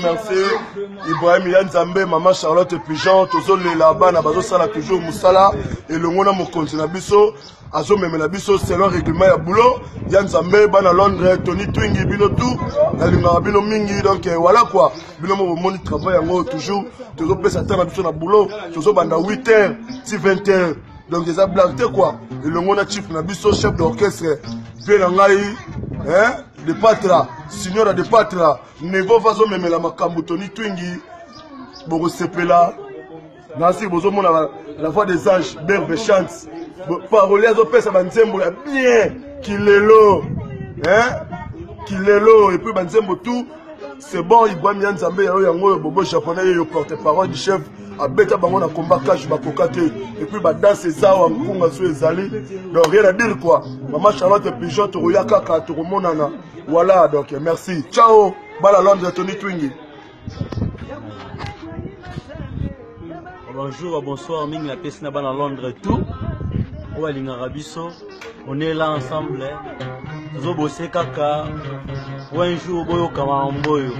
Merci. Ibrahim Yanzambe, Maman Charlotte Pigeon, Tozo là-bas, Nabazo Sala toujours Moussala, et le monde mon continent biso, Azo Memela biso, c'est leur règlement à boulot. Yanzambe, Bana Londres, Tony Twingi, Bino tout, Nalinga Bino Mingi, donc voilà quoi. Bino mon monde travail en toujours, Tozo Pesa Tana biso na boulot, Tozo Banda 8h, 20h, donc des blagues quoi. Et le monde chief Nabiso, chef d'orchestre, bien en hein? De Patra, Signora de Patra, Nevo Vazo Memela Makambu Tony Twingi, Bogo Sepela, Nancy Bozo Mona, la voix des anges, Berbe Chance, Parolier Zopé Sabanzembo, bien, Kilelo, hein, Kilelo, et puis Banzembo tout, c'est bon, Ibrahim Yanzambe, Yango, Bobo japonais, le porte-parole du chef, à Beta Bango na combat cash bakokate, et puis danse Zao, Mkunga Sou Ezali, donc rien à dire quoi. Maman Charlotte Pigeon, Toroya Kaka, Toromonana. Voilà, donc merci. Ciao, Bala Londres, Tony Twingi. Bonjour, bonsoir, Ming la pièce là-bas à Londres et tout. On est là ensemble. Nous bossé kaka. Un jour, boyo kamamboyo.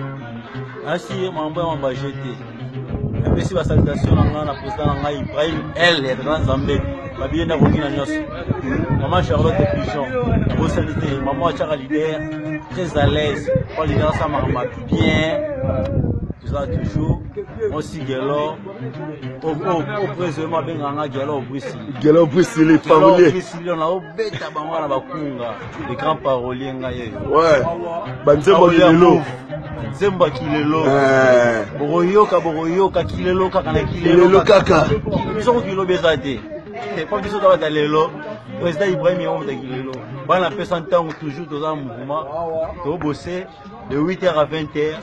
Ainsi, mamboyo m'a jeté. Merci la salutation à la présidente Ibrahim L. et Grand Zambé. Ma bien à Rokina Nyos. Maman Charlotte Pigeon. Vos salités. Maman Chara leader. Très à l'aise. Pour leader, ça m'a bien. Ça toujours. On s'y guélo. Au président, ben ganga guélo au Bruxelles. Guélo au Bruxelles, les paroliers. Bruxelles, on a au bêta bangwana bakunga. Les grands paroliers ngaye. Ouais. Banzembo Kilelo. Zemba Kilelo. Boroyoka Kilelo kaka na Kilelo kaka. Biso kilo bezate. Pas biso ta lelo. Président Ibrahim Yom de Kilelo. Bana pesa ntango toujours dans un mouvement. To bosser de 8h à 20h.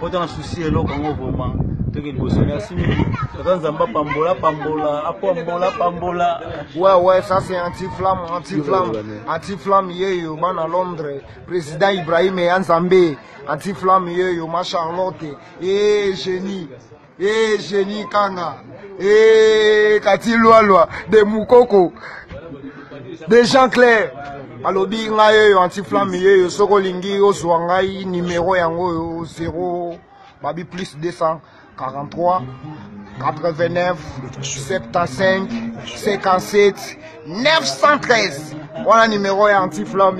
Quand on a souci elo kongo vraiment. To ke bosser merci. Nzamba pambola. Ouais, ça c'est anti-flamme, yeyo, bana Londres, président Ibrahim Yanzambe, anti-flamme yeyo, ma Charlotte, génie, Kanga, Kati Loa, de Moukoko, de Jean Clair, alobi nga yeyo, anti-flamme yeyo, soko lingi, oswangai, numéro yango, 0, babi plus 243, 89, 75, 57, 913. Voilà le numéro anti-flamme.